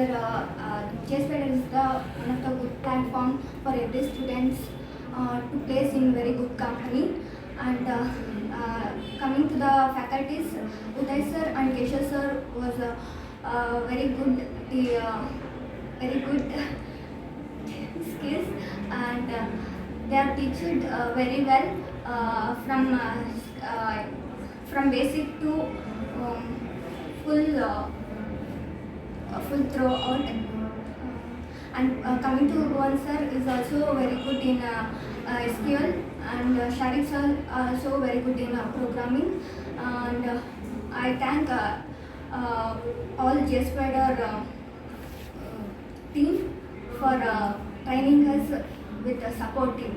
sir, Jspiders is the one of the good platform for every students to place in very good company. And coming to the faculties, Uday sir and Keshav sir was very good, very good skills, and they are teaching very well from basic to full throughout. And coming to one sir is also very good in SQL, and Sharik sir also very good in programming. And I thank all JSpider team for training us with the support team.